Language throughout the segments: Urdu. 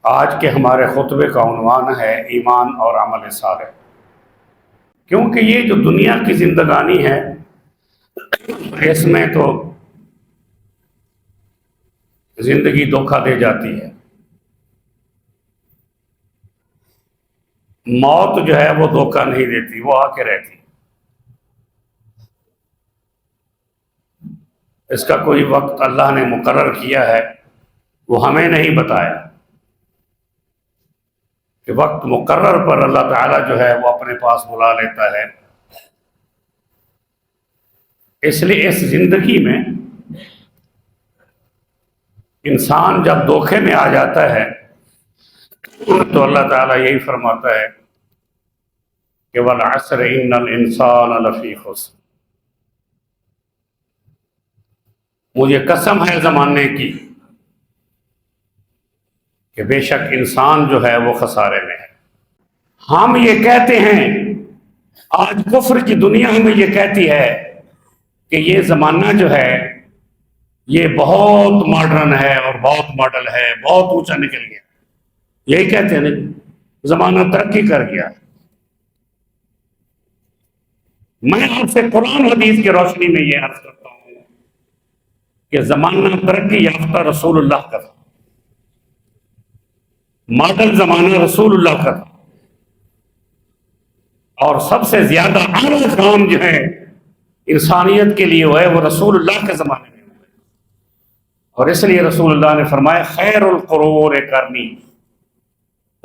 آج کے ہمارے خطبے کا عنوان ہے ایمان اور عمل صالح۔ کیونکہ یہ جو دنیا کی زندگانی ہے اس میں تو زندگی دھوکہ دے جاتی ہے۔ موت جو ہے وہ دھوکہ نہیں دیتی، وہ آ کے رہتی۔ اس کا کوئی وقت اللہ نے مقرر کیا ہے، وہ ہمیں نہیں بتایا کہ وقت مقرر پر اللہ تعالیٰ جو ہے وہ اپنے پاس بلا لیتا ہے۔ اس لیے اس زندگی میں انسان جب دھوکے میں آ جاتا ہے تو اللہ تعالیٰ یہی فرماتا ہے کہ وَالْعَصْرِ إِنَّ الْإِنسَانَ لَفِي خُسْرٍ۔ مجھے قسم ہے زمانے کی کہ بے شک انسان جو ہے وہ خسارے میں ہے۔ ہم یہ کہتے ہیں، آج کفر کی دنیا ہمیں یہ کہتی ہے کہ یہ زمانہ جو ہے یہ بہت ماڈرن ہے اور بہت ماڈل ہے، بہت اونچا نکل گیا۔ یہی کہتے ہیں نہیں، زمانہ ترقی کر گیا۔ میں آپ سے قرآن حدیث کی روشنی میں یہ عرض کرتا ہوں کہ زمانہ ترقی یافتہ رسول اللہ کا تھا، ماڈل زمانہ رسول اللہ کا تھا، اور سب سے زیادہ اعلیٰ کام جو ہے انسانیت کے لیے وہ ہے وہ رسول اللہ کے زمانے میں ہوئے۔ اور اس لیے رسول اللہ نے فرمایا خیر القرون قرنی۔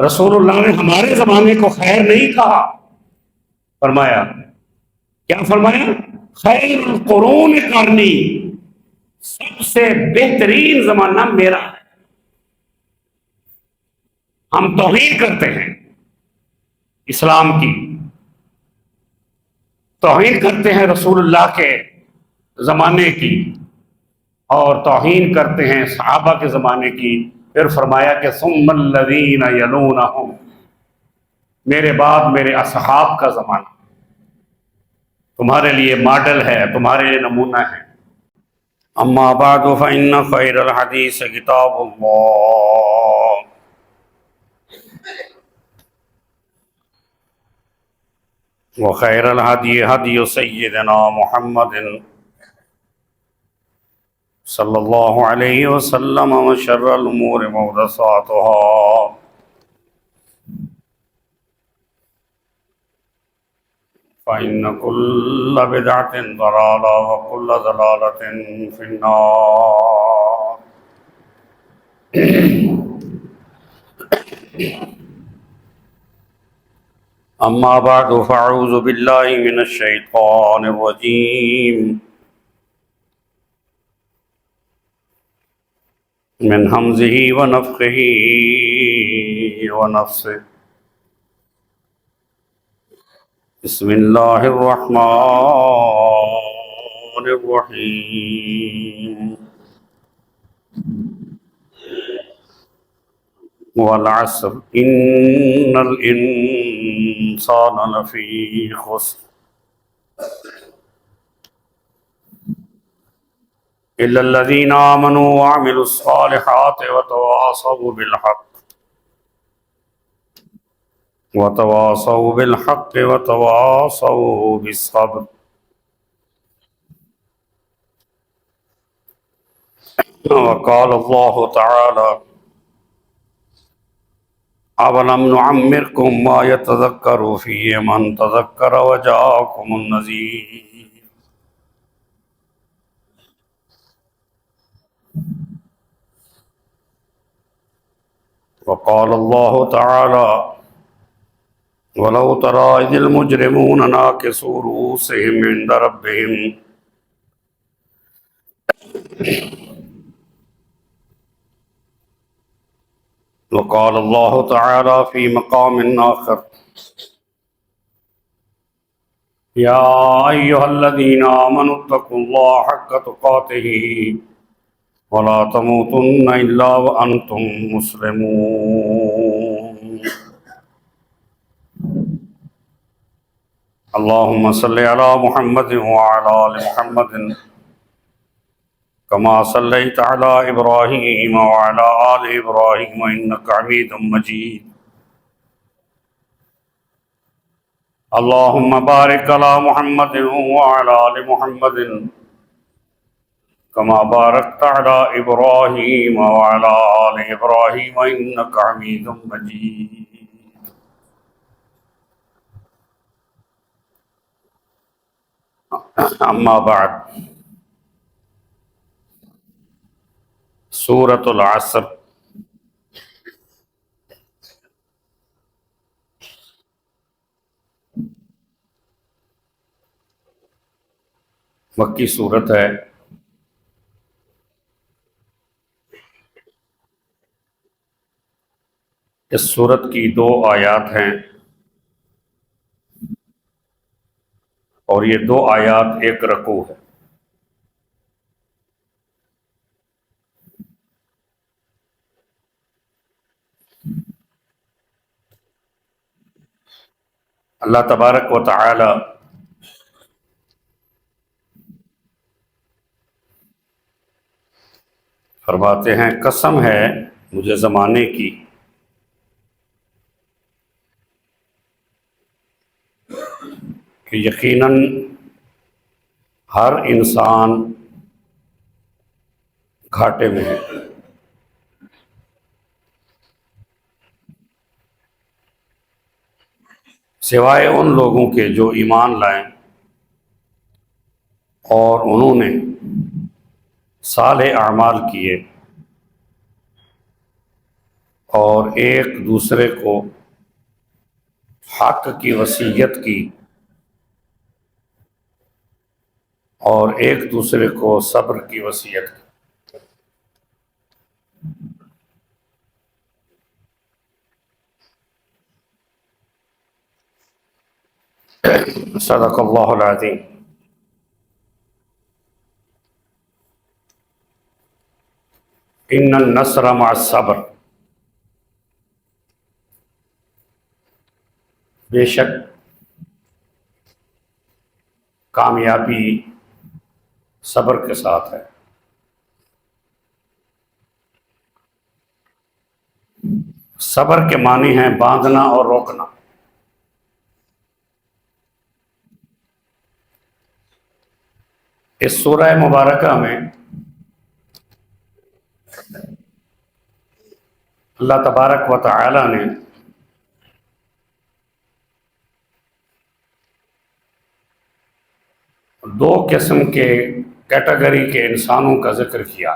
رسول اللہ نے ہمارے زمانے کو خیر نہیں کہا، فرمایا کیا فرمایا؟ خیر القرون قرنی، سب سے بہترین زمانہ میرا ہے۔ ہم توہین کرتے ہیں اسلام کی، توہین کرتے ہیں رسول اللہ کے زمانے کی، اور توہین کرتے ہیں صحابہ کے زمانے کی۔ پھر فرمایا کہ ثم الذین یلونہم، میرے بعد میرے اصحاب کا زمانہ تمہارے لیے ماڈل ہے، تمہارے لیے نمونہ ہے۔ اما بعد فإن خیر الحدیث کتاب اللہ وخیر الہدی ہدی سیدنا محمد صلی اللہ علیہ وسلم وشر الامور محدثاتها فإن كل بدعة ضلالة وكل ضلالة في النار۔ أما بعد فأعوذ بالله من الشيطان الرجيم من همزه ونفخه ونفسه۔ بسم الله الرحمن الرحيم۔ والعصر إن الإنسان لفي خسر إلا الذين آمنوا وعملوا الصالحات وتواصوا بالحق وتواصوا بالصبر۔ وقال الله تعالى أولم نعمركم ما يتذكر فيه من تذكر وجاءكم النذير۔ وقال الله تعالى ولو ترى إذ المجرمون ناكسوا رؤوسهم عند ربهم وقال الله تعالى في مقام آخر يا أيها الذين آمنوا اتقوا الله حق تقاته ولا تموتن إلا وأنتم مسلمون۔ اللهم صل على محمد وعلى آل محمد كما صليت على إبراهيم وعلى آل إبراهيم إنك حميد مجيد. اللهم بارك على محمد وعلى آل محمد كما باركت على إبراهيم وعلى آل إبراهيم إنك حميد مجيد. أما بعد، سورة العصر مکی صورت ہے. اس صورت کی 2 آیات ہیں اور یہ 2 آیات ایک رکوع ہے. اللہ تبارک و تعالی فرماتے ہیں، قسم ہے مجھے زمانے کی کہ یقیناً ہر انسان گھاٹے میں ہے، سوائے ان لوگوں کے جو ایمان لائیں اور انہوں نے صالح اعمال کیے اور ایک دوسرے کو حق کی وصیت کی اور ایک دوسرے کو صبر کی وصیت کی. صدق اللہ العظیم. ان النصر مع الصبر، بے شک کامیابی صبر کے ساتھ ہے. صبر کے معنی ہیں باندھنا اور روکنا. اس سورہ مبارکہ میں اللہ تبارک و تعالی نے دو قسم کے کیٹیگری کے انسانوں کا ذکر کیا.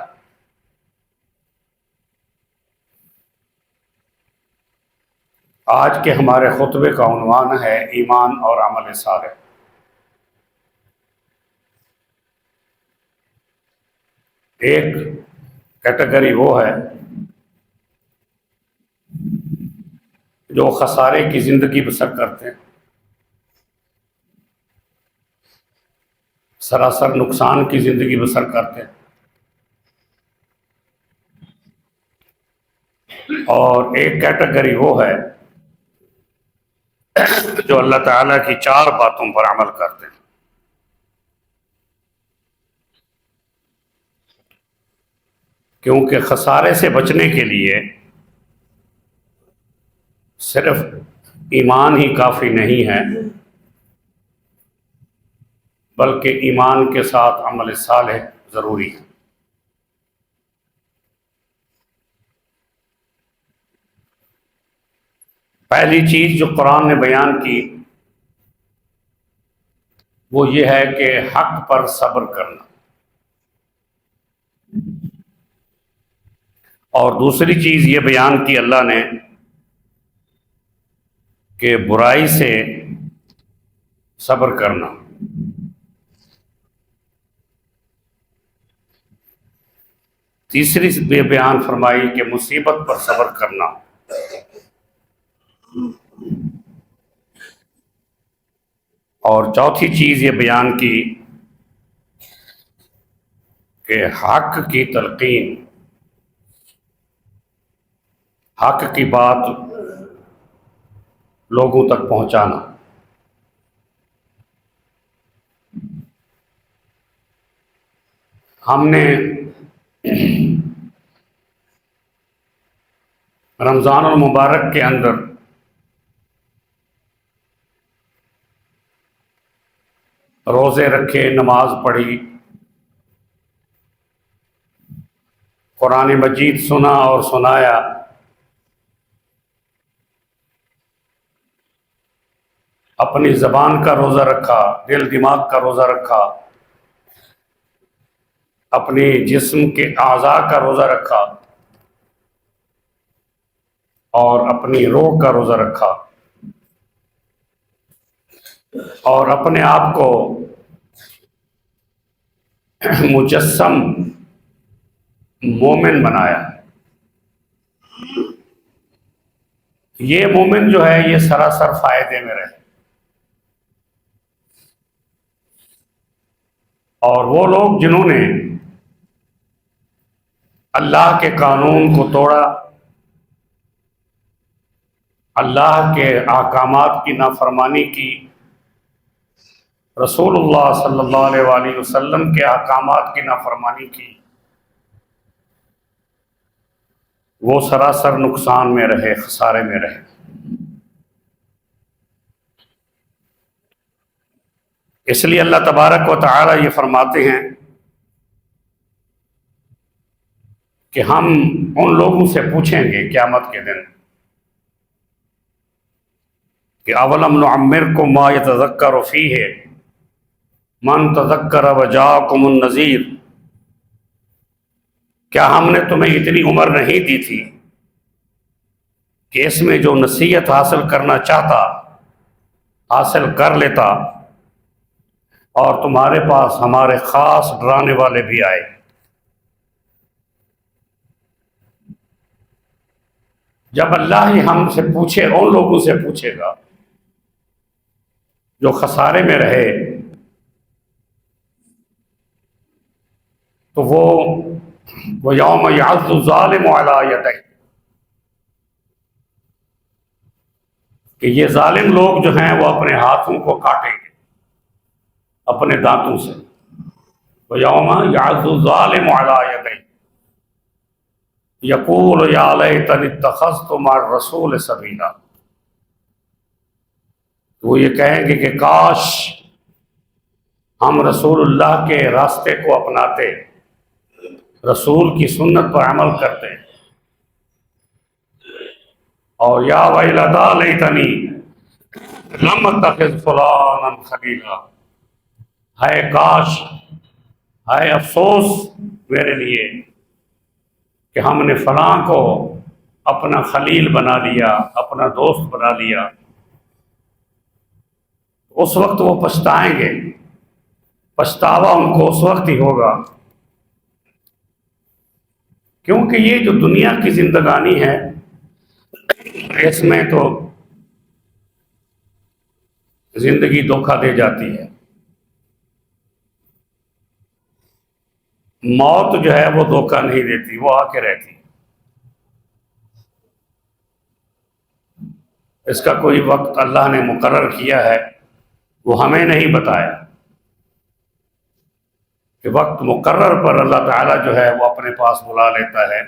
آج کے ہمارے خطبے کا عنوان ہے ایمان اور عمل صالح. ایک کیٹیگری وہ ہے جو خسارے کی زندگی بسر کرتے ہیں، سراسر نقصان کی زندگی بسر کرتے ہیں، اور ایک کیٹیگری وہ ہے جو اللہ تعالیٰ کی 4 باتوں پر عمل کرتے ہیں. کیونکہ خسارے سے بچنے کے لیے صرف ایمان ہی کافی نہیں ہے، بلکہ ایمان کے ساتھ عمل صالح ضروری ہے. پہلی چیز جو قرآن نے بیان کی وہ یہ ہے کہ حق پر صبر کرنا، اور دوسری چیز یہ بیان کی اللہ نے کہ برائی سے صبر کرنا. تیسری یہ بیان فرمائی کہ مصیبت پر صبر کرنا. اور چوتھی چیز یہ بیان کی کہ حق کی تلقین، حق کی بات لوگوں تک پہنچانا. ہم نے رمضان المبارک کے اندر روزے رکھے، نماز پڑھی، قرآن مجید سنا اور سنایا، اپنی زبان کا روزہ رکھا، دل دماغ کا روزہ رکھا، اپنی جسم کے اعضاء کا روزہ رکھا اور اپنی روح کا روزہ رکھا، اور اپنے آپ کو مجسم مومن بنایا. یہ مومن جو ہے یہ سراسر فائدے میں رہے. اور وہ لوگ جنہوں نے اللہ کے قانون کو توڑا، اللہ کے احکامات کی نافرمانی کی، رسول اللہ صلی اللہ علیہ وآلہ وسلم کے احکامات کی نافرمانی کی، وہ سراسر نقصان میں رہے، خسارے میں رہے. اس لیے اللہ تبارک و تعالی یہ فرماتے ہیں کہ ہم ان لوگوں سے پوچھیں گے قیامت کے دن کہ اولم نعمرکم ما یتذکر فیہ من تذکر وجاءکم النذیر، کیا ہم نے تمہیں اتنی عمر نہیں دی تھی کہ اس میں جو نصیحت حاصل کرنا چاہتا حاصل کر لیتا، اور تمہارے پاس ہمارے خاص ڈرانے والے بھی آئے. جب اللہ ہی ہم سے پوچھے، ان لوگوں سے پوچھے گا جو خسارے میں رہے، تو وہ یوم یعض الظالم علی یدیہ، کہ یہ ظالم لوگ جو ہیں وہ اپنے ہاتھوں کو کاٹیں گے اپنے دانتوں سے. وَيَوْمَ يَعَضُّ الظَّالِمُ عَلَىٰ يَدَيْهِ يَقُولُ يَا لَيْتَنِي اتَّخَذْتُ مَعَ الرَّسُولِ سَبِيلًا، وہ یہ کہیں گے کہ کاش ہم رسول اللہ کے راستے کو اپناتے، رسول کی سنت پر عمل کرتے. اور یا ویلتیٰ لیتنی لم اتخذ فلانا خلیلا، ہے کاش، ہے افسوس میرے لیے کہ ہم نے فلاں کو اپنا خلیل بنا لیا، اپنا دوست بنا لیا. اس وقت وہ پچھتائیں گے، پچھتاوا ان کو اس وقت ہی ہوگا، کیونکہ یہ جو دنیا کی زندگانی ہے اس میں تو زندگی دھوکہ دے جاتی ہے. موت جو ہے وہ دھوکہ نہیں دیتی، وہ آ کے رہتی. اس کا کوئی وقت اللہ نے مقرر کیا ہے، وہ ہمیں نہیں بتایا کہ وقت مقرر پر اللہ تعالیٰ جو ہے وہ اپنے پاس بلا لیتا ہے.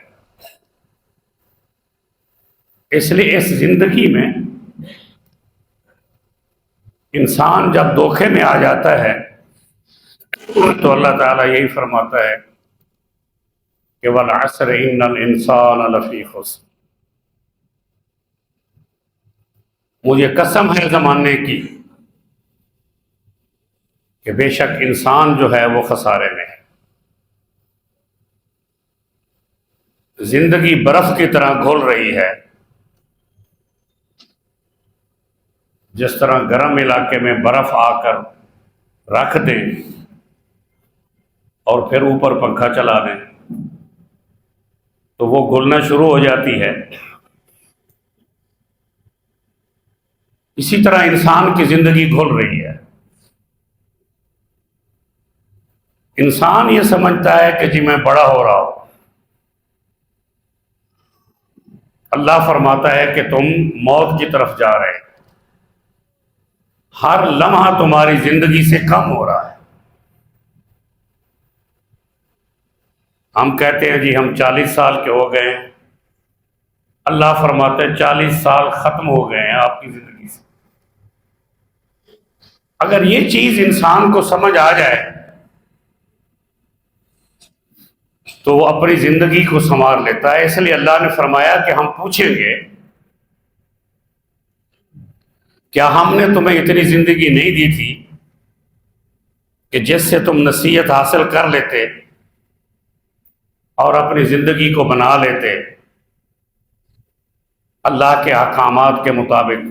اس لیے اس زندگی میں انسان جب دھوکے میں آ جاتا ہے تو اللہ تعالیٰ یہی فرماتا ہے کہ وَالْعَصْرِ إِنَّ الْإِنسَانَ لَفِي خُسْرٍ، مجھے قسم ہے زمانے کی کہ بے شک انسان جو ہے وہ خسارے میں ہے. زندگی برف کی طرح گھل رہی ہے، جس طرح گرم علاقے میں برف آ کر رکھ دیں اور پھر اوپر پنکھا چلا دیں تو وہ گھلنا شروع ہو جاتی ہے. اسی طرح انسان کی زندگی گھل رہی ہے. انسان یہ سمجھتا ہے کہ جی میں بڑا ہو رہا ہوں. اللہ فرماتا ہے کہ تم موت کی طرف جا رہے، ہر لمحہ تمہاری زندگی سے کم ہو رہا ہے. ہم کہتے ہیں جی ہم 40 سال کے ہو گئے ہیں، اللہ فرماتے ہیں 40 سال ختم ہو گئے ہیں آپ کی زندگی سے۔ اگر یہ چیز انسان کو سمجھ آ جائے تو وہ اپنی زندگی کو سنوار لیتا ہے۔ اس لیے اللہ نے فرمایا کہ ہم پوچھیں گے کیا ہم نے تمہیں اتنی زندگی نہیں دی تھی کہ جس سے تم نصیحت حاصل کر لیتے اور اپنی زندگی کو بنا لیتے اللہ کے احکامات کے مطابق۔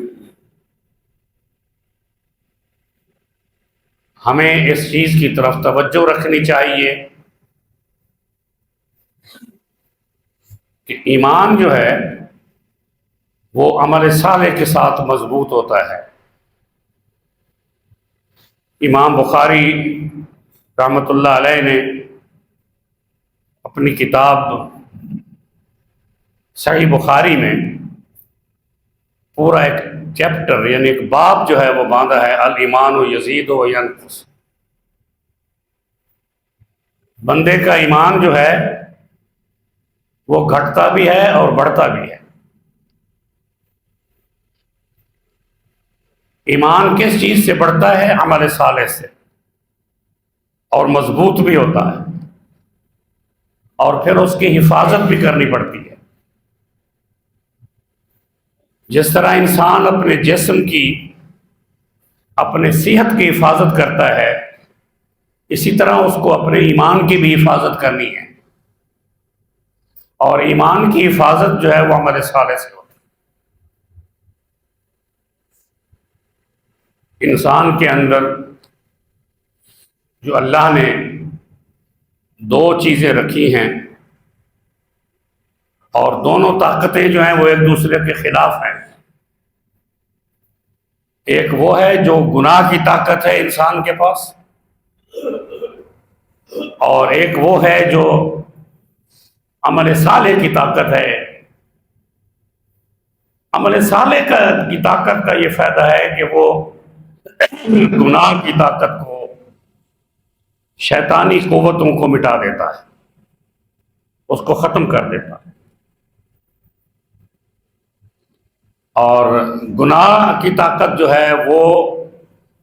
ہمیں اس چیز کی طرف توجہ رکھنی چاہیے کہ ایمان جو ہے وہ عمل صالح کے ساتھ مضبوط ہوتا ہے۔ امام بخاری رحمۃ اللہ علیہ نے اپنی کتاب صحیح بخاری میں پورا ایک چیپٹر یعنی ایک باب جو ہے وہ باندھا ہے، الایمان یزید و ینقص۔ بندے کا ایمان جو ہے وہ گھٹتا بھی ہے اور بڑھتا بھی ہے۔ ایمان کس چیز سے بڑھتا ہے؟ عمل صالح سے، اور مضبوط بھی ہوتا ہے، اور پھر اس کی حفاظت بھی کرنی پڑتی ہے۔ جس طرح انسان اپنے جسم کی، اپنے صحت کی حفاظت کرتا ہے، اسی طرح اس کو اپنے ایمان کی بھی حفاظت کرنی ہے، اور ایمان کی حفاظت جو ہے وہ عمل صالح سے ہوتی ہے۔ انسان کے اندر جو اللہ نے دو چیزیں رکھی ہیں، اور دونوں طاقتیں جو ہیں وہ ایک دوسرے کے خلاف ہیں۔ ایک وہ ہے جو گناہ کی طاقت ہے انسان کے پاس، اور ایک وہ ہے جو عمل صالح کی طاقت ہے۔ عمل صالح کی طاقت کا یہ فائدہ ہے کہ وہ گناہ کی طاقت کو، شیطانی قوتوں کو مٹا دیتا ہے، اس کو ختم کر دیتا ہے، اور گناہ کی طاقت جو ہے وہ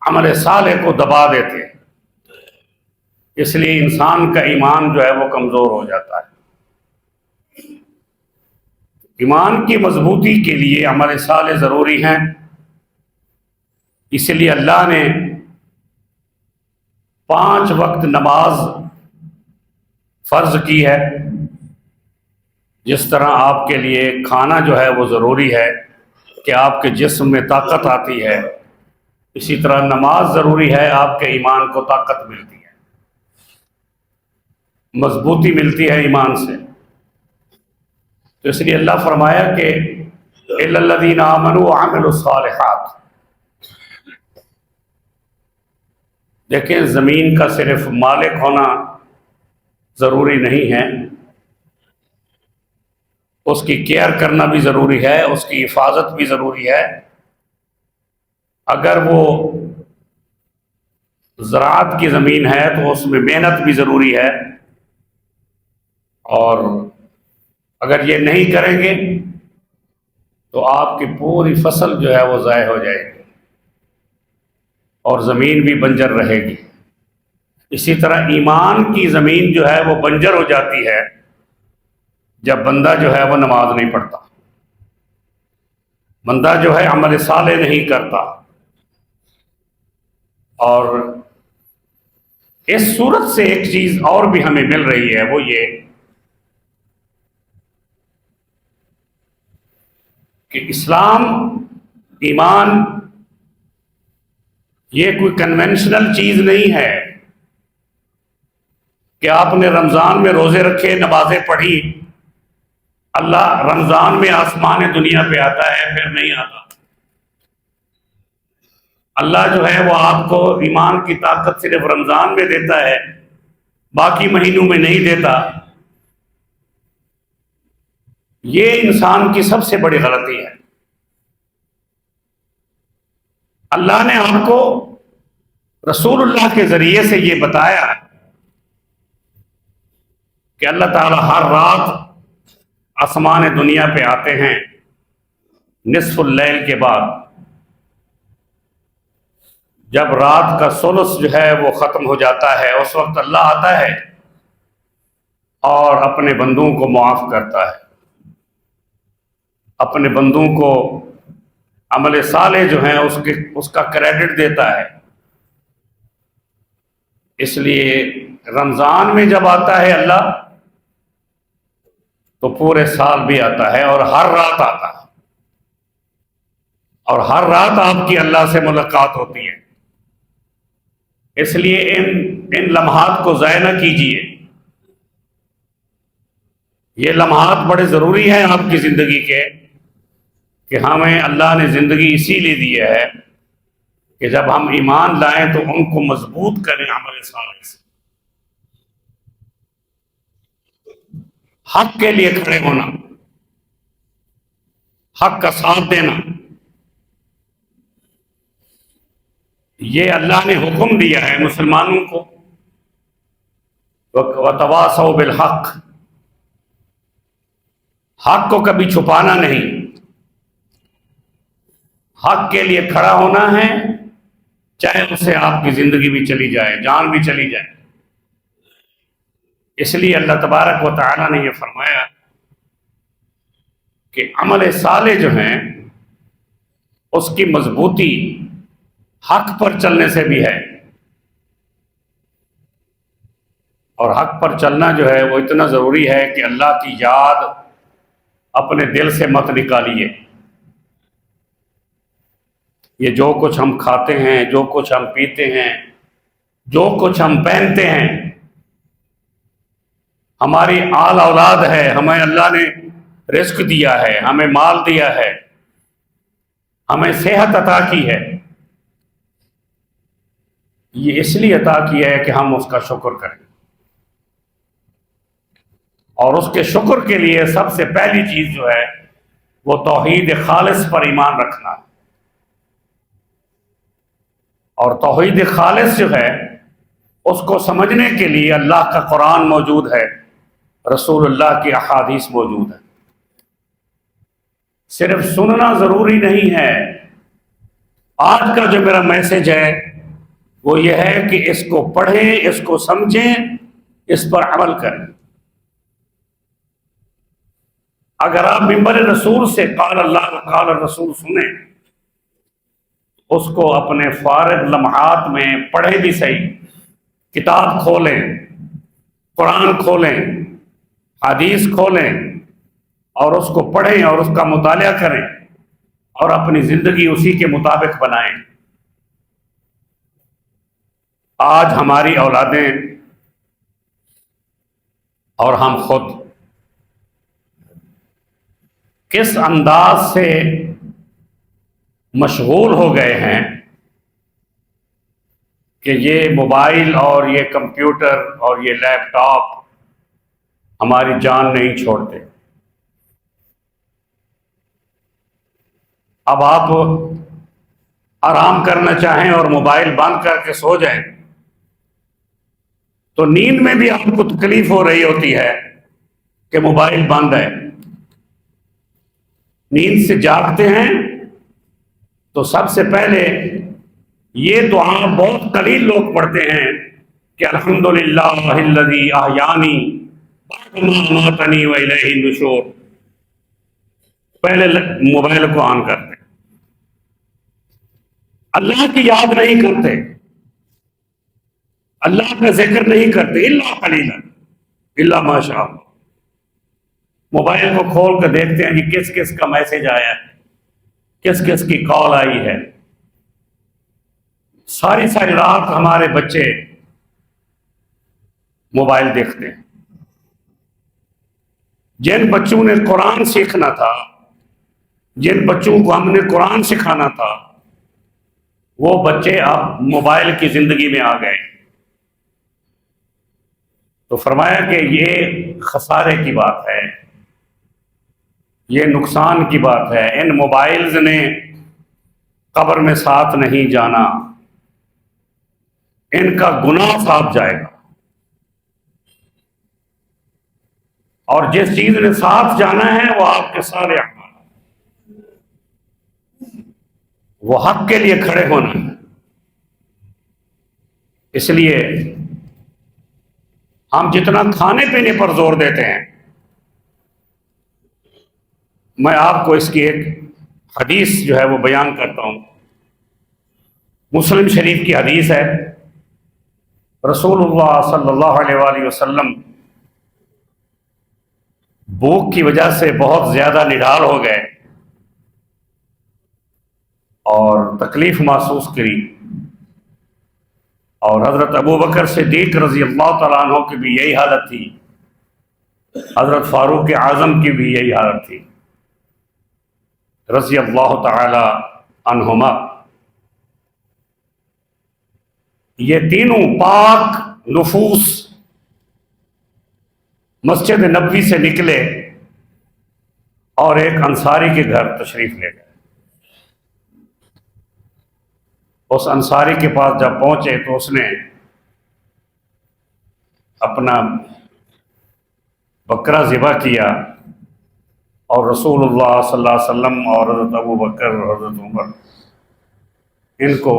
عمل صالح کو دبا دیتے ہیں۔ اس لیے انسان کا ایمان جو ہے وہ کمزور ہو جاتا ہے۔ ایمان کی مضبوطی کے لیے عمل صالح ضروری ہیں۔ اس لیے اللہ نے 5 وقت نماز فرض کی ہے۔ جس طرح آپ کے لیے کھانا جو ہے وہ ضروری ہے کہ آپ کے جسم میں طاقت آتی ہے، اسی طرح نماز ضروری ہے، آپ کے ایمان کو طاقت ملتی ہے، مضبوطی ملتی ہے ایمان سے۔ تو اس لیے اللہ فرمایا کہ اِلَّا الَّذِينَ آمَنُوا وَعَمِلُوا الصَّالِحَاتِ۔ دیکھیں، زمین کا صرف مالک ہونا ضروری نہیں ہے، اس کی کیئر کرنا بھی ضروری ہے، اس کی حفاظت بھی ضروری ہے۔ اگر وہ زراعت کی زمین ہے تو اس میں محنت بھی ضروری ہے، اور اگر یہ نہیں کریں گے تو آپ کی پوری فصل جو ہے وہ ضائع ہو جائے گی، اور زمین بھی بنجر رہے گی۔ اسی طرح ایمان کی زمین جو ہے وہ بنجر ہو جاتی ہے جب بندہ جو ہے وہ نماز نہیں پڑھتا، بندہ جو ہے عمل صالح نہیں کرتا۔ اور اس صورت سے ایک چیز اور بھی ہمیں مل رہی ہے، وہ یہ کہ اسلام، ایمان، یہ کوئی کنونشنل چیز نہیں ہے کہ آپ نے رمضان میں روزے رکھے، نمازیں پڑھی، اللہ رمضان میں آسمان دنیا پہ آتا ہے پھر نہیں آتا۔ اللہ جو ہے وہ آپ کو ایمان کی طاقت صرف رمضان میں دیتا ہے، باقی مہینوں میں نہیں دیتا۔ یہ انسان کی سب سے بڑی غلطی ہے۔ اللہ نے آپ کو رسول اللہ کے ذریعے سے یہ بتایا کہ اللہ تعالیٰ ہر رات آسمان دنیا پہ آتے ہیں نصف اللیل کے بعد، جب رات کا ثلث جو ہے وہ ختم ہو جاتا ہے، اس وقت اللہ آتا ہے اور اپنے بندوں کو معاف کرتا ہے، اپنے بندوں کو عمل صالح جو ہیں اس کا کریڈٹ دیتا ہے۔ اس لیے رمضان میں جب آتا ہے اللہ تو پورے سال بھی آتا ہے اور ہر رات آتا ہے، اور ہر رات آپ کی اللہ سے ملاقات ہوتی ہے۔ اس لیے ان لمحات کو ضائع نہ کیجیے، یہ لمحات بڑے ضروری ہیں آپ کی زندگی کے، کہ ہمیں اللہ نے زندگی اسی لیے دی ہے کہ جب ہم ایمان لائیں تو ان کو مضبوط کریں عمل صالح سے، حق کے لیے کھڑے ہونا، حق کا ساتھ دینا، یہ اللہ نے حکم دیا ہے مسلمانوں کو، وَتَوَاصَوْا بِالْحَقِّ، حق کو کبھی چھپانا نہیں، حق کے لیے کھڑا ہونا ہے، چاہے اس سے آپ کی زندگی بھی چلی جائے، جان بھی چلی جائے۔ اس لیے اللہ تبارک و تعالی نے یہ فرمایا کہ عمل صالح جو ہیں اس کی مضبوطی حق پر چلنے سے بھی ہے، اور حق پر چلنا جو ہے وہ اتنا ضروری ہے کہ اللہ کی یاد اپنے دل سے مت نکالیے۔ یہ جو کچھ ہم کھاتے ہیں، جو کچھ ہم پیتے ہیں، جو کچھ ہم پہنتے ہیں، ہماری آل اولاد ہے، ہمیں اللہ نے رزق دیا ہے، ہمیں مال دیا ہے، ہمیں صحت عطا کی ہے، یہ اس لیے عطا کیا ہے کہ ہم اس کا شکر کریں، اور اس کے شکر کے لیے سب سے پہلی چیز جو ہے وہ توحید خالص پر ایمان رکھنا ہے، اور توحید خالص جو ہے اس کو سمجھنے کے لیے اللہ کا قرآن موجود ہے، رسول اللہ کی احادیث موجود ہے۔ صرف سننا ضروری نہیں ہے، آج کا جو میرا میسج ہے وہ یہ ہے کہ اس کو پڑھیں، اس کو سمجھیں، اس پر عمل کریں۔ اگر آپ منبر رسول سے قال اللہ و قال الرسول سنیں، اس کو اپنے فارغ لمحات میں پڑھیں بھی صحیح، کتاب کھولیں، قرآن کھولیں، حدیث کھولیں، اور اس کو پڑھیں اور اس کا مطالعہ کریں، اور اپنی زندگی اسی کے مطابق بنائیں۔ آج ہماری اولادیں اور ہم خود کس انداز سے مشغول ہو گئے ہیں کہ یہ موبائل اور یہ کمپیوٹر اور یہ لیپ ٹاپ ہماری جان نہیں چھوڑتے۔ اب آپ آرام کرنا چاہیں اور موبائل بند کر کے سو جائیں تو نیند میں بھی آپ کو تکلیف ہو رہی ہوتی ہے کہ موبائل بند ہے۔ نیند سے جاگتے ہیں تو سب سے پہلے یہ دعا بہت قلیل لوگ پڑھتے ہیں کہ الحمدللہ الذی احیانی بعد ما اماتنی والیہ النشور۔ پہلے موبائل کو آن کرتے، اللہ کی یاد نہیں کرتے، اللہ کا ذکر نہیں کرتے، الا قلیلا الا ما شاء اللہ۔ موبائل کو کھول کر دیکھتے ہیں کہ کس کس کا میسج آیا ہے، کس کس کی کال آئی ہے۔ ساری ساری رات ہمارے بچے موبائل دیکھتے ہیں۔ جن بچوں نے قرآن سیکھنا تھا، جن بچوں کو ہم نے قرآن سکھانا تھا، وہ بچے اب موبائل کی زندگی میں آ گئے۔ تو فرمایا کہ یہ خسارے کی بات ہے، یہ نقصان کی بات ہے۔ ان موبائلز نے قبر میں ساتھ نہیں جانا، ان کا گناہ ساتھ جائے گا۔ اور جس چیز نے ساتھ جانا ہے وہ آپ کے سارے اعمال، وہ حق کے لیے کھڑے ہونا ہے۔ اس لیے ہم جتنا کھانے پینے پر زور دیتے ہیں، میں آپ کو اس کی ایک حدیث جو ہے وہ بیان کرتا ہوں۔ مسلم شریف کی حدیث ہے، رسول اللہ صلی اللہ علیہ وآلہ وسلم بھوک کی وجہ سے بہت زیادہ نڈھال ہو گئے اور تکلیف محسوس کری، اور حضرت ابو بکر صدیق رضی اللہ تعالیٰ عنہ کی بھی یہی حالت تھی، حضرت فاروق اعظم کی بھی یہی حالت تھی رضی اللہ تعالی عنہما۔ یہ تینوں پاک نفوس مسجد نبوی سے نکلے اور ایک انصاری کے گھر تشریف لے گئے۔ اس انصاری کے پاس جب پہنچے تو اس نے اپنا بکرا ذبح کیا اور رسول اللہ صلی اللہ علیہ وسلم اور حضرت ابو بکر اور حضرت عمر ان کو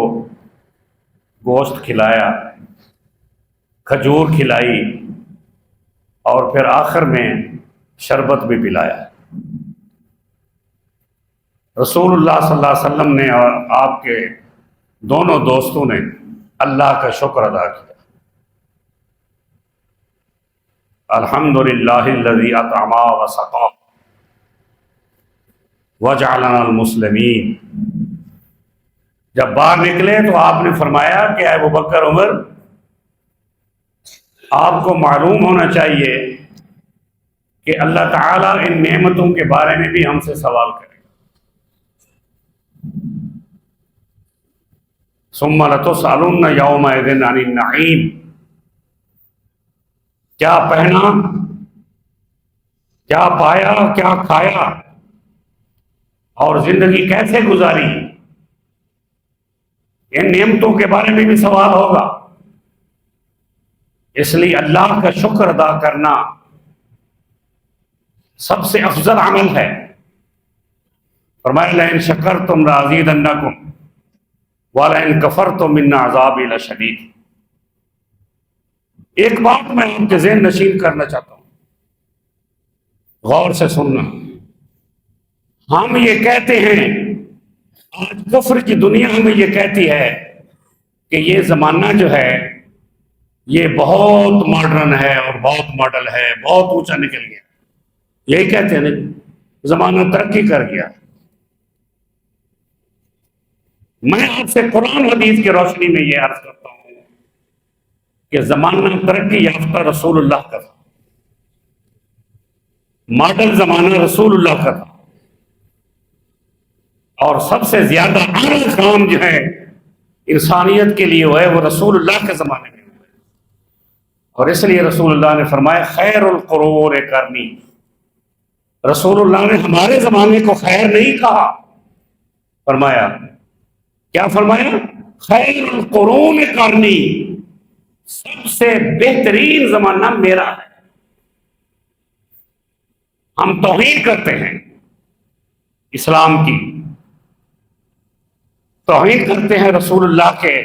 گوشت کھلایا، کھجور کھلائی، اور پھر آخر میں شربت بھی پلایا۔ رسول اللہ صلی اللہ علیہ وسلم نے اور آپ کے دونوں دوستوں نے اللہ کا شکر ادا کیا۔ الحمدللہ الذی اطعما وسقا وجعلنا المسلمین۔ جب باہر نکلے تو آپ نے فرمایا کہ اے ابو بکر، عمر، آپ کو معلوم ہونا چاہیے کہ اللہ تعالیٰ ان نعمتوں کے بارے میں بھی ہم سے سوال کرے۔ ثم لتسألن یومئذ عن النعیم۔ کیا پہنا، کیا پایا، کیا کھایا، اور زندگی کیسے گزاری، ان نعمتوں کے بارے میں بھی سوال ہوگا۔ اس لیے اللہ کا شکر ادا کرنا سب سے افضل عمل ہے۔ فرمایا لئن شکرتم لازیدنکم وَلَئِن كَفَرْتُمْ مِنَّ عَذَابِي لَشَدِيدٌ۔ ایک بات میں آپ کے ذہن نشین کرنا چاہتا ہوں، غور سے سننا۔ ہم یہ کہتے ہیں، آج کفر کی دنیا ہمیں یہ کہتی ہے کہ یہ زمانہ جو ہے یہ بہت ماڈرن ہے اور بہت ماڈل ہے، بہت اونچا نکل گیا۔ یہی کہتے ہیں نا، زمانہ ترقی کر گیا۔ میں آپ سے قرآن حدیث کی روشنی میں یہ عرض کرتا ہوں کہ زمانہ ترقی یافتہ رسول اللہ کا تھا، ماڈل زمانہ رسول اللہ کا تھا، اور سب سے زیادہ اعلیٰ کام جو ہے انسانیت کے لیے وہ ہے، وہ رسول اللہ کے زمانے میں ہوئے۔ اور اس لیے رسول اللہ نے فرمایا خیر القرون قرنی۔ رسول اللہ نے ہمارے زمانے کو خیر نہیں کہا، فرمایا کیا فرمایا؟ خیر القرون قرنی، سب سے بہترین زمانہ میرا ہے۔ ہم توہین کرتے ہیں اسلام کی، توہین کرتے ہیں رسول اللہ کے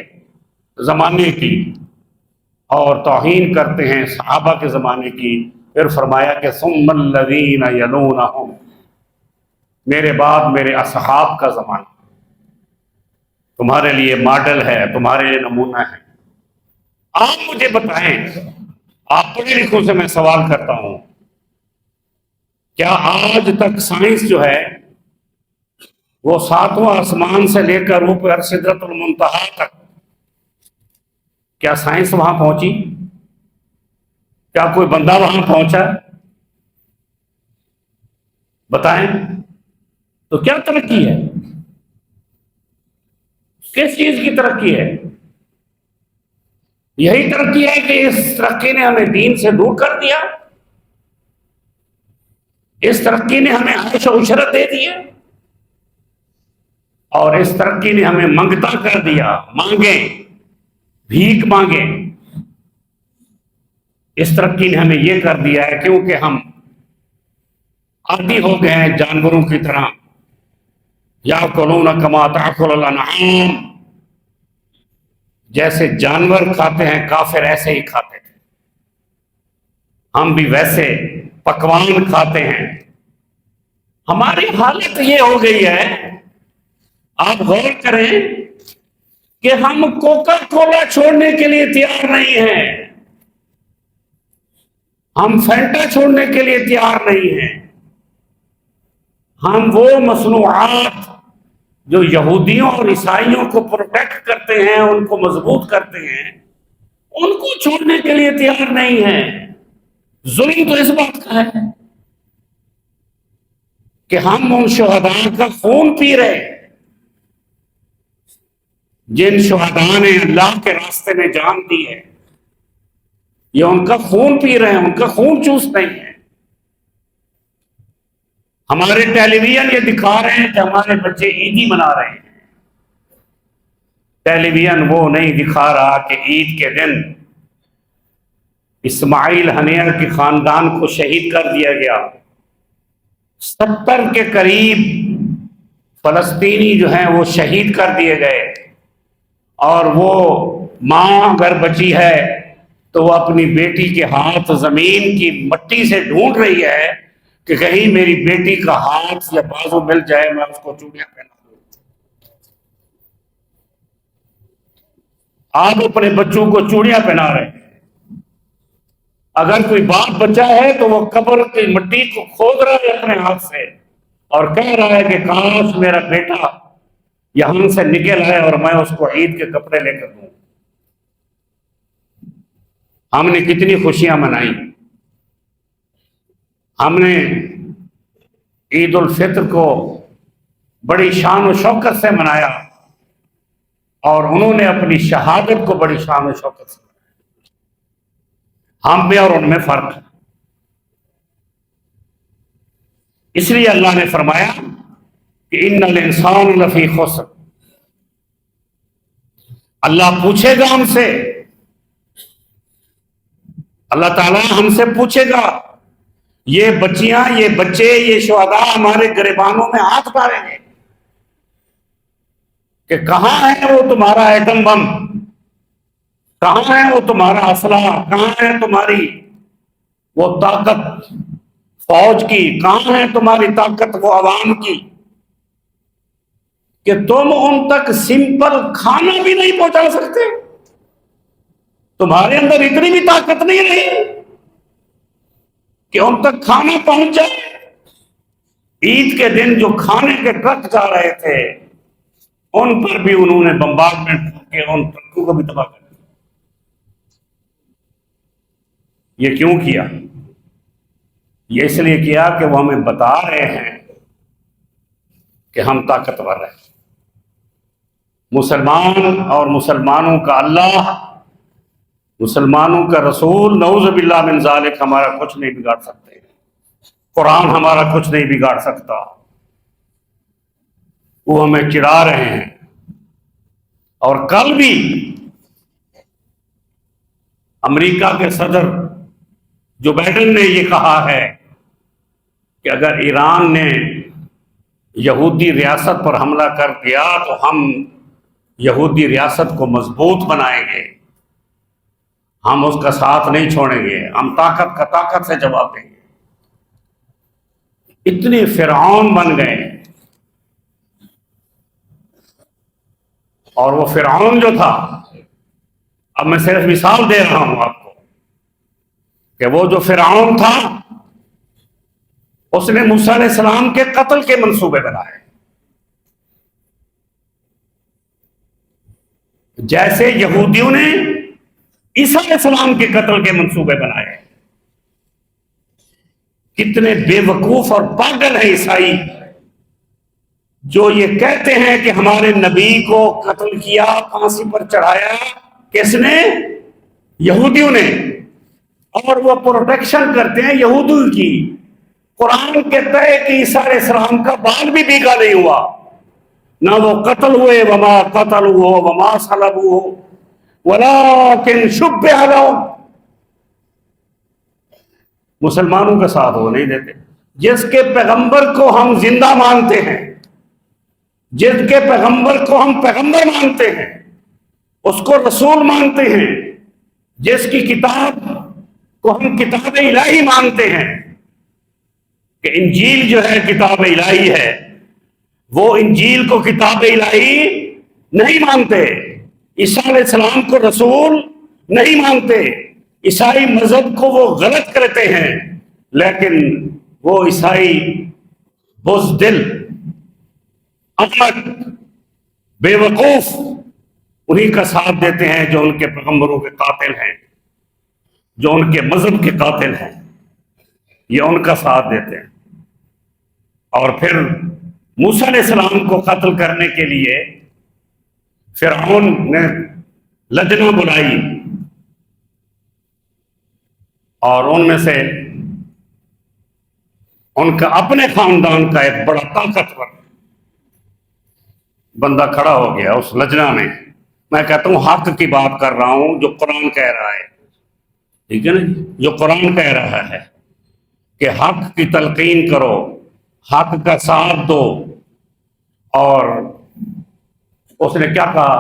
زمانے کی، اور توہین کرتے ہیں صحابہ کے زمانے کی۔ پھر فرمایا کہ ثم الذین یلونہم، میرے بعد میرے اصحاب کا زمانہ تمہارے لیے ماڈل ہے، تمہارے لیے نمونہ ہے۔ آپ مجھے بتائیں، آپ پڑھے لکھوں سے میں سوال کرتا ہوں، کیا آج تک سائنس جو ہے وہ 7واں آسمان سے لے کر اوپر سدرۃ المنتہا تک، کیا سائنس وہاں پہنچی؟ کیا کوئی بندہ وہاں پہنچا؟ بتائیں تو کیا ترقی ہے؟ کس چیز کی ترقی ہے؟ یہی ترقی ہے کہ اس ترقی نے ہمیں دین سے دور کر دیا، اس ترقی نے ہمیں عیش و عشرت دے دی، اور اس ترقی نے ہمیں منگتا کر دیا، مانگیں، بھیک مانگیں۔ اس ترقی نے ہمیں یہ کر دیا ہے کیونکہ ہم عادی ہو گئے ہیں جانوروں کی طرح، یاکلون کما تاکل الانعام، جیسے جانور کھاتے ہیں کافر ایسے ہی کھاتے تھے، ہم بھی ویسے پکوان کھاتے ہیں۔ ہماری حالت یہ ہو گئی ہے، آپ غور کریں کہ ہم کوکا کولا چھوڑنے کے لیے تیار نہیں ہیں، ہم فینٹا چھوڑنے کے لیے تیار نہیں ہیں، ہم وہ مصنوعات جو یہودیوں اور عیسائیوں کو پروٹیکٹ کرتے ہیں، ان کو مضبوط کرتے ہیں، ان کو چھوڑنے کے لیے تیار نہیں ہیں۔ ظلم تو اس بات کا ہے کہ ہم ان شہداء کا خون پی رہے ہیں، جن شہداء نے اللہ کے راستے میں جان دی ہے، یہ ان کا خون پی رہے ہیں، ان کا خون چوس نہیں ہے۔ ہمارے ٹیلی ویژن یہ دکھا رہے ہیں کہ ہمارے بچے عیدی منا رہے ہیں، ٹیلی ویژن وہ نہیں دکھا رہا کہ عید کے دن اسماعیل ہنیہ کے خاندان کو شہید کر دیا گیا، 70 کے قریب فلسطینی جو ہیں وہ شہید کر دیے گئے، اور وہ ماں اگر بچی ہے تو وہ اپنی بیٹی کے ہاتھ زمین کی مٹی سے ڈھونڈ رہی ہے کہ کہیں میری بیٹی کا ہاتھ یا بازو مل جائے، میں اس کو چوڑیاں پہنا دوں۔ آپ اپنے بچوں کو چوڑیاں پہنا رہے ہیں، اگر کوئی باپ بچہ ہے تو وہ قبر کی مٹی کو کھود رہا ہے اپنے ہاتھ سے اور کہہ رہا ہے کہ کاش میرا بیٹا یہاں سے نکل آئے اور میں اس کو عید کے کپڑے لے کر دوں۔ ہم نے کتنی خوشیاں منائی، ہم نے عید الفطر کو بڑی شان و شوکت سے منایا، اور انہوں نے اپنی شہادت کو بڑی شان و شوکت سے منایا۔ ہم میں اور ان میں فرق ہے، اس لیے اللہ نے فرمایا کہ ان الانسان لفی خسر، اللہ پوچھے گا ہم سے، اللہ تعالیٰ ہم سے پوچھے گا، یہ بچیاں، یہ بچے، یہ شہداء ہمارے گریبانوں میں ہاتھ ڈالیں گے کہ کہاں ہے وہ تمہارا ایٹم بم، کہاں ہے وہ تمہارا اسلحہ، کہاں ہے تمہاری وہ طاقت فوج کی، کہاں ہے تمہاری طاقت وہ عوام کی کہ تم ان تک سمپل کھانا بھی نہیں پہنچا سکتے؟ تمہارے اندر اتنی بھی طاقت نہیں رہی کہ ان تک کھانا پہنچ جائے؟ عید کے دن جو کھانے کے ٹرک جا رہے تھے ان پر بھی انہوں نے بمبارڈمنٹ کر کے ان ٹرکوں کو بھی تباہ کر دیا۔ یہ کیوں کیا؟ یہ اس لیے کیا کہ وہ ہمیں بتا رہے ہیں کہ ہم طاقتور ہیں۔ مسلمان اور مسلمانوں کا اللہ، مسلمانوں کا رسول، نعوذ باللہ من ذالک، ہمارا کچھ نہیں بگاڑ سکتے، قرآن ہمارا کچھ نہیں بگاڑ سکتا۔ وہ ہمیں چڑھا رہے ہیں، اور کل بھی امریکہ کے صدر جو بائیڈن نے یہ کہا ہے کہ اگر ایران نے یہودی ریاست پر حملہ کر دیا تو ہم یہودی ریاست کو مضبوط بنائیں گے، ہم اس کا ساتھ نہیں چھوڑیں گے، ہم طاقت کا طاقت سے جواب دیں گے۔ اتنے فرعون بن گئے، اور وہ فرعون جو تھا، اب میں صرف مثال دے رہا ہوں آپ کو کہ وہ جو فرعون تھا اس نے موسیٰ علیہ السلام کے قتل کے منصوبے بنائے، جیسے یہودیوں نے عیسیٰ علیہ السلام کے قتل کے منصوبے بنائے۔ کتنے بے وقوف اور پاگل ہیں عیسائی جو یہ کہتے ہیں کہ ہمارے نبی کو قتل کیا، پھانسی پر چڑھایا کس نے؟ یہودیوں نے، اور وہ پروٹیکشن کرتے ہیں یہودیوں کی۔ قرآن کہتا ہے کہ عیسیٰ علیہ السلام کا بال بھی بھیگا نہیں ہوا، نہ وہ قتل ہوئے، وما قتلوہ وما صلبوہ ولکن شبہ لہم۔ مسلمانوں کا ساتھ وہ نہیں دیتے، جس کے پیغمبر کو ہم زندہ مانتے ہیں، جس کے پیغمبر کو ہم پیغمبر مانتے ہیں، اس کو رسول مانتے ہیں، جس کی کتاب کو ہم کتاب الہی مانتے ہیں، کہ انجیل جو ہے کتاب الہی ہے، وہ انجیل کو کتاب الہی نہیں مانتے، عیسیٰ علیہ السلام کو رسول نہیں مانتے، عیسائی مذہب کو وہ غلط کرتے ہیں، لیکن وہ عیسائی بزدل، احمق، بے وقوف انہی کا ساتھ دیتے ہیں جو ان کے پیغمبروں کے قاتل ہیں، جو ان کے مذہب کے قاتل ہیں، یہ ان کا ساتھ دیتے ہیں۔ اور پھر موسیٰ علیہ السلام کو قتل کرنے کے لیے فرعون نے لجنہ بلائی، اور ان میں سے ان کا اپنے خاندان کا ایک بڑا طاقتور بندہ کھڑا ہو گیا اس لجنہ میں کہتا ہوں حق کی بات کر رہا ہوں، جو قرآن کہہ رہا ہے، ٹھیک ہے نا، جو قرآن کہہ رہا ہے کہ حق کی تلقین کرو، حق کا ساتھ دو۔ اور اس نے کیا کہا؟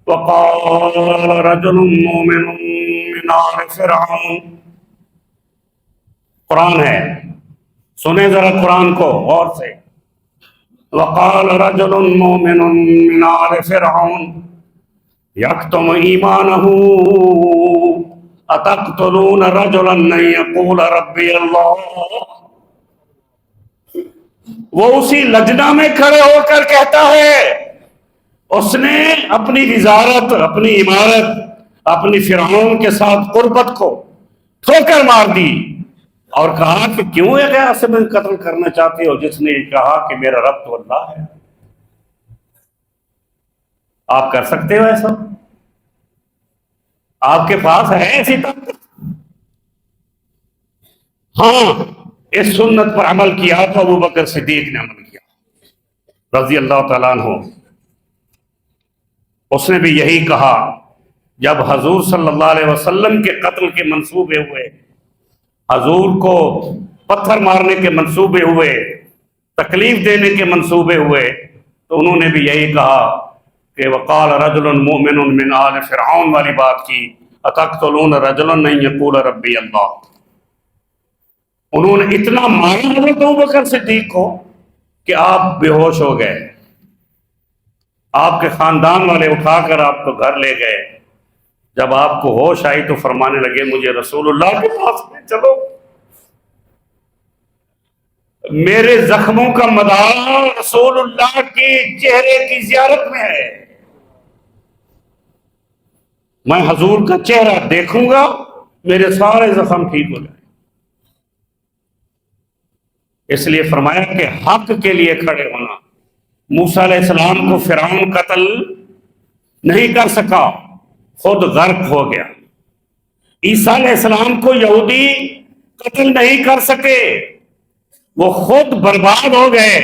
وَقَالَ رَجُلٌ مُّؤْمِنٌ مِّنْ آلِ فِرْعَوْنَ، قرآن ہے، سنیں ذرا قرآن کو غور سے۔ وَقَالَ رَجُلٌ مُّؤْمِنٌ مِّنْ آلِ فِرْعَوْنَ يَكْتُمُ إِيمَانَهُ أَتَقْتُلُونَ رَجُلًا أَن يَقُولَ رَبِّيَ اللَّهُ، وہ اسی لجنہ میں کھڑے ہو کر کہتا ہے، اس نے اپنی وزارت، اپنی عمارت، اپنی فرعون کے ساتھ قربت کو ٹھوکر مار دی، اور کہا کہ کیوں ایک ایسے میں قتل کرنا چاہتے ہو جس نے کہا کہ میرا رب تو اللہ ہے؟ آپ کر سکتے ہو ایسا؟ آپ کے پاس ہے ایسی طاقت؟ ہاں، اس سنت پر عمل کیا تو ابو بکر صدیق نے عمل کیا رضی اللہ تعالیٰ عنہ۔ اس نے بھی یہی کہا جب حضور صلی اللہ علیہ وسلم کے قتل کے منصوبے ہوئے، حضور کو پتھر مارنے کے منصوبے ہوئے، تکلیف دینے کے منصوبے ہوئے، تو انہوں نے بھی یہی کہا کہ وقال رجل مؤمن من آل فرعون والی بات کی، اتقتلون رجلا ان یقول ربی اللہ۔ انہوں نے اتنا مارا حضرت ابوبکر صدیق کو کہ آپ بے ہوش ہو گئے، آپ کے خاندان والے اٹھا کر آپ کو گھر لے گئے۔ جب آپ کو ہوش آئی تو فرمانے لگے مجھے رسول اللہ کے پاس لے چلو، میرے زخموں کا مدار رسول اللہ کے چہرے کی زیارت میں ہے، میں حضور کا چہرہ دیکھوں گا میرے سارے زخم ٹھیک ہو جائیں۔ اس لیے فرمایا کہ حق کے لیے کھڑے ہونا۔ موسیٰ علیہ السلام کو فرعون قتل نہیں کر سکا، خود غرق ہو گیا۔ عیسیٰ علیہ السلام کو یہودی قتل نہیں کر سکے، وہ خود برباد ہو گئے،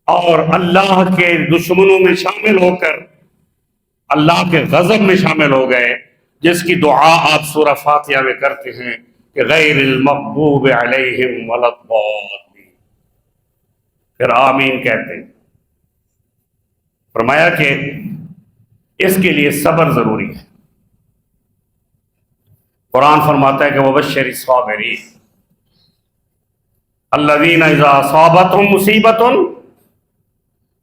اور اللہ کے دشمنوں میں شامل ہو کر اللہ کے غضب میں شامل ہو گئے، جس کی دعا آپ سورہ فاتحہ میں کرتے ہیں کہ غیر المغضوب علیہم ولا الضالین، پھر آمین کہتے ہیں۔ فرمایا کہ اس کے لیے صبر ضروری ہے۔ قرآن فرماتا ہے کہ وبشر الصابرین الذین اذا اصابتهم مصیبۃ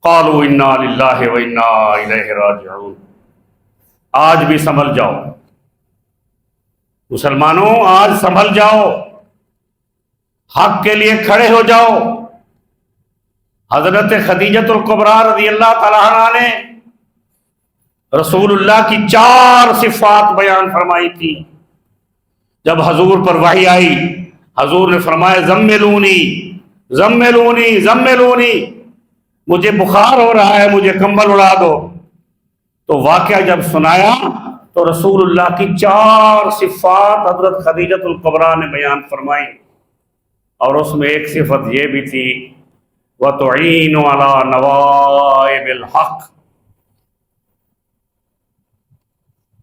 قالوا انا للہ وانا الیہ راجعون۔ آج بھی سنبھل جاؤ مسلمانوں، آج سنبھل جاؤ، حق کے لیے کھڑے ہو جاؤ۔ حضرت خدیجۃ الکبریٰ رضی اللہ تعالیٰ عنہا نے رسول اللہ کی 4 صفات بیان فرمائی تھی۔ جب حضور پر وحی آئی، حضور نے فرمایا زملونی زملونی زملونی، مجھے بخار ہو رہا ہے، مجھے کمبل اڑا دو۔ تو واقعہ جب سنایا تو رسول اللہ کی 4 صفات حضرت خدیجۃ الکبریٰ نے بیان فرمائی، اور اس میں ایک صفت یہ بھی تھی وَتُعِينُ عَلَى نَوَائِبِ الْحَقِّ،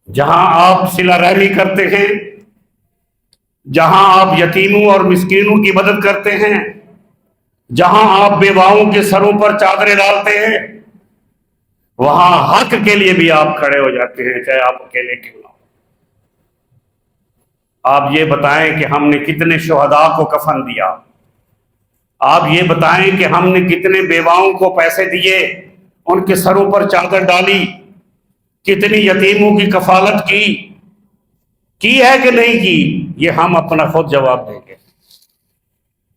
جہاں آپ صلہ رحمی کرتے ہیں، جہاں آپ یتیموں اور مسکینوں کی مدد کرتے ہیں، جہاں آپ بیواؤں کے سروں پر چادریں ڈالتے ہیں وہاں حق کے لیے بھی آپ کھڑے ہو جاتے ہیں، چاہے آپ اکیلے کیوں نہ ہو۔ آپ یہ بتائیں کہ ہم نے کتنے شہداء کو کفن دیا، آپ یہ بتائیں کہ ہم نے کتنے بیواؤں کو پیسے دیے، ان کے سروں پر چادر ڈالی، کتنی یتیموں کی کفالت کی ہے کہ نہیں کی، یہ ہم اپنا خود جواب دیں گے۔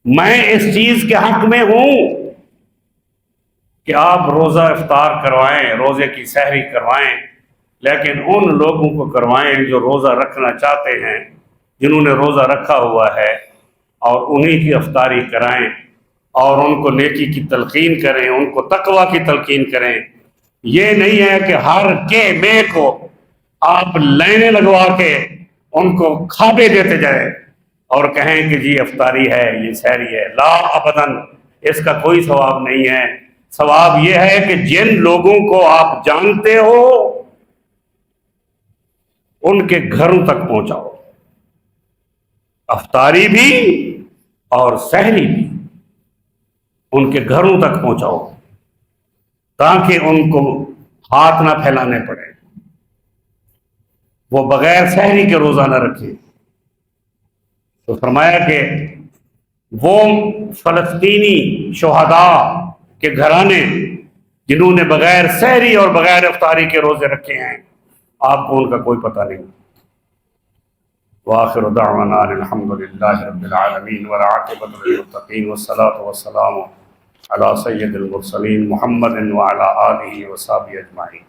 میں اس چیز کے حق میں ہوں کہ آپ روزہ افطار کروائیں، روزے کی سحری کروائیں، لیکن ان لوگوں کو کروائیں جو روزہ رکھنا چاہتے ہیں، جنہوں نے روزہ رکھا ہوا ہے، اور انہی کی افطاری کرائیں، اور ان کو نیکی کی تلقین کریں، ان کو تقوی کی تلقین کریں۔ یہ نہیں ہے کہ ہر کے میں کو آپ لائنیں لگوا کے ان کو کھابے دیتے جائیں اور کہیں کہ جی افطاری ہے، یہ سحری ہے۔ لا ابداً، اس کا کوئی ثواب نہیں ہے۔ ثواب یہ ہے کہ جن لوگوں کو آپ جانتے ہو ان کے گھروں تک پہنچاؤ، افطاری بھی اور سحری بھی ان کے گھروں تک پہنچاؤ، تاکہ ان کو ہاتھ نہ پھیلانے پڑے، وہ بغیر سحری کے روزہ نہ رکھے۔ تو فرمایا کہ وہ فلسطینی شہداء کے گھرانے جنہوں نے بغیر سحری اور بغیر افطاری کے روزے رکھے ہیں، آپ کو ان کا کوئی پتہ نہیں۔ وآخر دعوانا الحمد للہ رب العالمین والعاقبۃ للمتقین والصلاۃ والسلام علی سید المرسلین محمد وعلی آلہ وصحبہ اجمعین۔